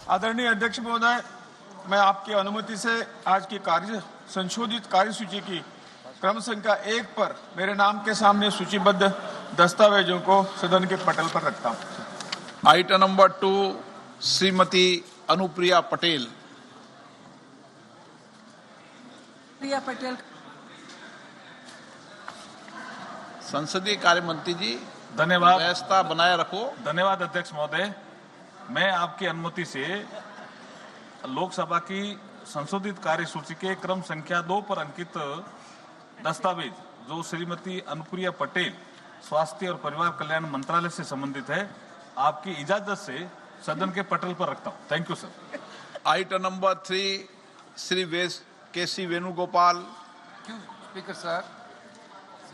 आदरणीय अध्यक्ष महोदय, मैं आपकी अनुमति से आज की संशोधित कार्यसूची की क्रम संख्या 1 पर मेरे नाम के सामने सूचीबद्ध दस्तावेजों को सदन के पटल पर रखता हूं। Item number 2, Shrimati Anupriya Patel. प्रिया पटेल। संसदीय कार्य मंत्री जी, धन्यवाद। व्यवस्था बनाए रखो। धन्यवाद अध्यक्ष महोदय। मैं आपकी अनुमति से लोकसभा की संशोधित कार्यसूची के क्रम संख्या 2 पर अंकित दस्तावेज जो श्रीमती अनुप्रिया पटेल स्वास्थ्य और परिवार कल्याण मंत्रालय से संबंधित है, आपकी इजाजत से सदन के पटल पर रखता हूं। Thank you sir. Item number 3, Shri K C Venugopal. Speaker sir,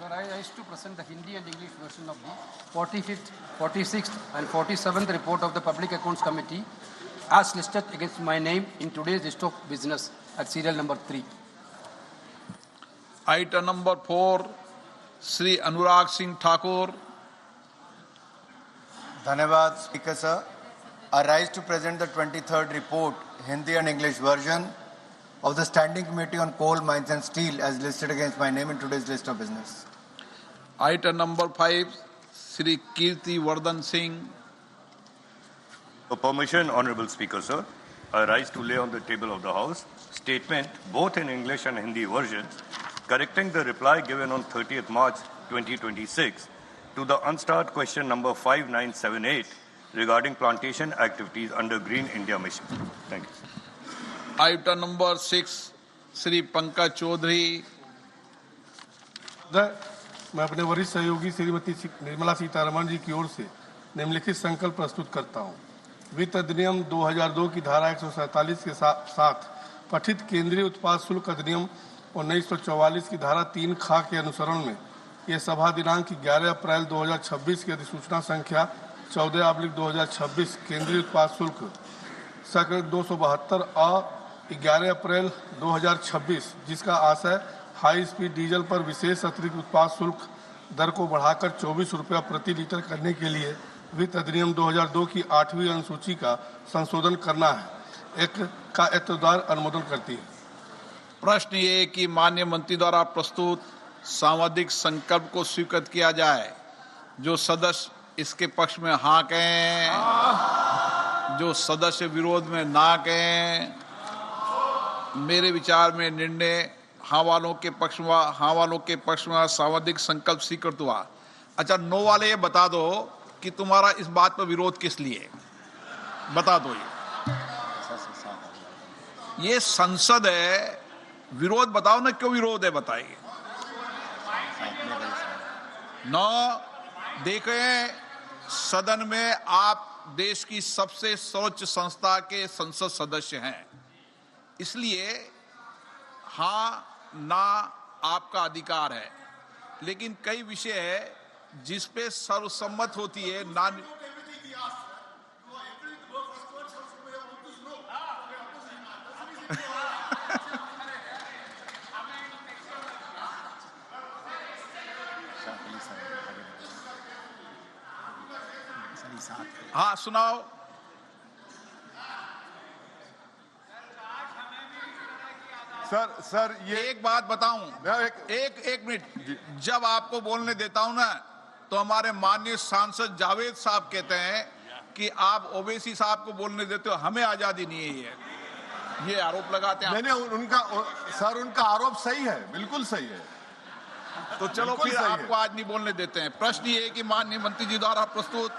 I wish to present the Hindi and English version of the 45th, 46th and 47th report of the Public Accounts Committee as listed against my name in today's list of business at serial number 3. Item number 4, Shri Anurag Singh Thakur. धन्यवाद speaker sir. I rise to present the 23rd report, Hindi and English version of the Standing Committee on Coal, Mines and Steel as listed against my name in today's list of business. Item number 5, Shri Kirti Vardhan Singh. For permission, Honorable Speaker, sir, I rise to lay on the table of the House statement, both in English and Hindi version, correcting the reply given on 30th March 2026 to the unstarred question number 5978 regarding plantation activities under Green India Mission. Thank you. Item number 6, Shri Pankaj Chaudhary. मैं अपने वरिष्ठ सहयोगी श्रीमती निर्मला सीतारमण जी की ओर से निम्नलिखित संकल्प प्रस्तुत करता हूं। वित्त अधिनियम 2002 की धारा 147 के साथ पठित केंद्रीय उत्पाद शुल्क अधिनियम 1944 की धारा 3 खा के अनुसरण में यह सभा दिनांक 11 अप्रैल 2026 की अधिसूचना संख्या 14/2026 केंद्रीय उत्पाद शुल्क संख्या 272 अ 11 अप्रैल 2026 जिसका आशय हाई स्पीड डीजल पर विशेष अतिरिक्त उत्पाद शुल्क दर को बढ़ाकर 24 रुपया प्रति लीटर करने के लिए वित्त अधिनियम 2002 की 8वीं अनुसूची का संशोधन करना है का एतदार अनुमोदन करती है। प्रश्न ये कि माननीय मंत्री द्वारा प्रस्तुत सांविधिक संकल्प को स्वीकृत किया जाए। जो सदस्य इसके पक्ष में हाँ कहें, जो सदस्य विरोध में ना कहें। मेरे विचार में निर्णय हाँ वालों के पक्ष में सांविधिक संकल्प स्वीकृत हुआ। अच्छा, नो वाले ये बता दो कि तुम्हारा इस बात पर विरोध किस लिए, बता दो। ये संसद है, विरोध बताओ ना, क्यों विरोध है बताइए। नौ देखें, सदन में आप देश की सबसे सर्वोच्च संस्था के संसद सदस्य हैं, इसलिए हाँ ना आपका अधिकार है। लेकिन कई विषय है जिस पे सर्वसम्मत होती है ना। हाँ सुनाओ। सर ये एक बात बताऊं, एक मिनट। जब आपको बोलने देता हूं ना, तो हमारे माननीय सांसद जावेद साहब कहते हैं कि आप ओवैसी साहब को बोलने देते हो, हमें आजादी नहीं है। ये आरोप लगाते हैं। मैंने उनका आरोप सही है, बिल्कुल सही है। तो चलो फिर आपको आज नहीं बोलने देते हैं। प्रश्न ये है कि माननीय मंत्री जी द्वारा प्रस्तुत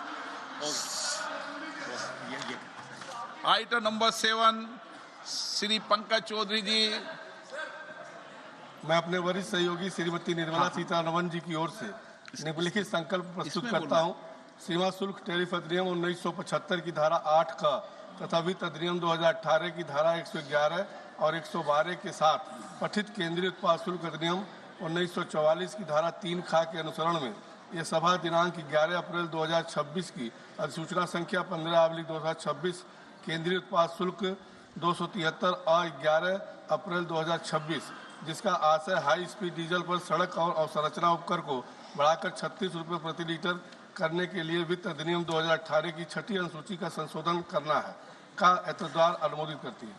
आइटम नंबर 7, श्री पंकज चौधरी जी। मैं अपने वरिष्ठ सहयोगी श्रीमती निर्मला सीतारमण जी की ओर से निम्नलिखित संकल्प प्रस्तुत करता हूं। सीमा शुल्क टैरिफ अधिनियम 1975 की धारा 8 का तथा वित्त अधिनियम 2018 की धारा 111 और 112 के साथ पठित केंद्रीय उत्पाद शुल्क अधिनियम 1944 की धारा 3 खा के अनुसरण में यह सभा दिनांक 11 अप्रैल 2026 की अधिसूचना संख्या 15/2026 केंद्रीय उत्पाद शुल्क 273 अ 11 अप्रैल 2026 जिसका आशय हाई स्पीड डीजल पर सड़क और अवसंरचना उपकर को बढ़ाकर 36 रुपये प्रति लीटर करने के लिए वित्त अधिनियम 2018 की 6ठी अनुसूची का संशोधन करना है का एतद्वार अनुमोदित करती है।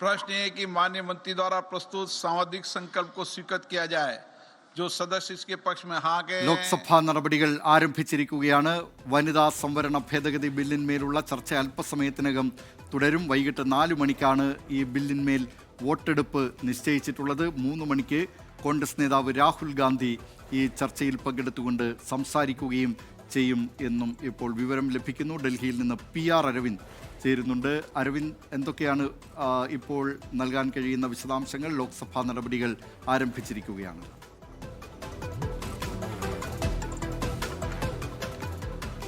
प्रश्न ये है कि माननीय मंत्री द्वारा प्रस्तुत सांविधिक संकल्प को स्वीकृत किया जाए। जो सदस्य इसके पक्ष में हाँ कहें। ലോക്സഭാ നടപടികൾ ആരംഭിച്ചിരിക്കുകയാണ്. വനിതാ സംവരണ ഭേദഗതി ബില്ലിന്മേലുള്ള ചർച്ച അല്പസമയത്തിനകം തുടരും. വൈകിട്ട് 4 മണിക്കാണ് ഈ ബില്ലിന്മേൽ വോട്ടെടുപ്പ് നിശ്ചയിച്ചിട്ടുള്ളത്. 3 മണിക്ക് കോൺഗ്രസ് നേതാവ് രാഹുൽ ഗാന്ധി ഈ ചർച്ചയിൽ പങ്കെടുത്തുകൊണ്ട് സംസാരിക്കുകയും ചെയ്യും എന്നും ഇപ്പോൾ വിവരം ലഭിക്കുന്നു. ഡൽഹിയിൽ നിന്ന് PR അരവിന്ദ് ചേരുന്നുണ്ട്. അരവിന്ദ്, എന്തൊക്കെയാണ് ഇപ്പോൾ നൽകാൻ കഴിയുന്ന വിശദാംശങ്ങൾ? ലോക്സഭാ നടപടികൾ ആരംഭിച്ചിരിക്കുകയാണ്.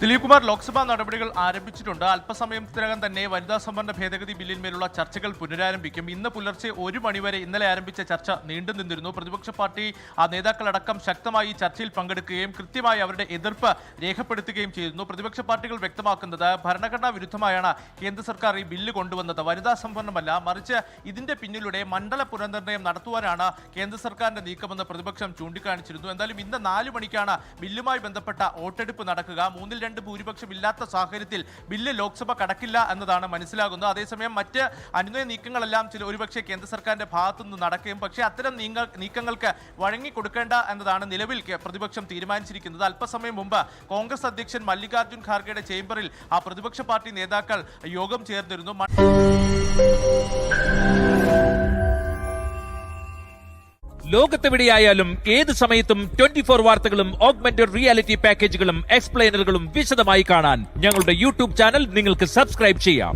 ദിലീപ് കുമാർ, ലോക്സഭാ നടപടികൾ ആരംഭിച്ചിട്ടുണ്ട്. അല്പസമയത്തിനകം തന്നെ വനിതാ സംവരണ ഭേദഗതി ബില്ലിന്മേലുള്ള ചർച്ചകൾ പുനരാരംഭിക്കും. ഇന്ന് പുലർച്ചെ 1 മണിവരെ ഇന്നലെ ആരംഭിച്ച ചർച്ച നീണ്ടുനിന്നിരുന്നു. പ്രതിപക്ഷ പാർട്ടി നേതാക്കളടക്കം ശക്തമായി ഈ ചർച്ചയിൽ പങ്കെടുക്കുകയും കൃത്യമായി അവരുടെ എതിർപ്പ് രേഖപ്പെടുത്തുകയും ചെയ്തിരുന്നു. പ്രതിപക്ഷ പാർട്ടികൾ വ്യക്തമാക്കുന്നത് ഭരണഘടനാ വിരുദ്ധമായാണ് കേന്ദ്ര സർക്കാർ ഈ ബില്ല് കൊണ്ടുവന്നത്. വനിതാ സംവരണമല്ല, മറിച്ച് ഇതിന്റെ പിന്നിലൂടെ മണ്ഡല പുനർനിർണ്ണയം നടത്തുവാനാണ് കേന്ദ്ര സർക്കാരിന്റെ നീക്കമെന്ന് പ്രതിപക്ഷം ചൂണ്ടിക്കാണിച്ചിരുന്നു. എന്തായാലും ഇന്ന് 4 മണിക്കാണ് ബില്ലുമായി ബന്ധപ്പെട്ട വോട്ടെടുപ്പ് നടക്കുക. 3-2 ഭൂരിപക്ഷം ഇല്ലാത്ത സാഹചര്യത്തിൽ ബില്ല് ലോക്സഭ കടക്കില്ല എന്നതാണ് മനസ്സിലാകുന്നത്. അതേസമയം മറ്റ് അനുനയ നീക്കങ്ങളെല്ലാം ഒരുപക്ഷെ കേന്ദ്ര സർക്കാരിന്റെ ഭാഗത്തുനിന്ന് നടക്കുകയും പക്ഷേ അത്തരം നീക്കങ്ങൾക്ക് വഴങ്ങിക്കൊടുക്കേണ്ട എന്നതാണ് നിലവിൽ പ്രതിപക്ഷം തീരുമാനിച്ചിരിക്കുന്നത്. അല്പസമയം മുമ്പ് കോൺഗ്രസ് അധ്യക്ഷൻ മല്ലികാർജ്ജുൻ ഖാർഗെയുടെ ചേംബറിൽ ആ പ്രതിപക്ഷ പാർട്ടി നേതാക്കൾ യോഗം ചേർന്നിരുന്നു. ലോകത്തെവിടെയായാലും ഏത് സമയത്തും 24 വാർത്തകളും ഓഗ്മെന്റഡ് റിയാലിറ്റി പാക്കേജുകളും എക്സ്പ്ലെയിനറുകളും വിശദമായി കാണാൻ ഞങ്ങളുടെ യൂട്യൂബ് ചാനൽ നിങ്ങൾക്ക് സബ്സ്ക്രൈബ് ചെയ്യാം.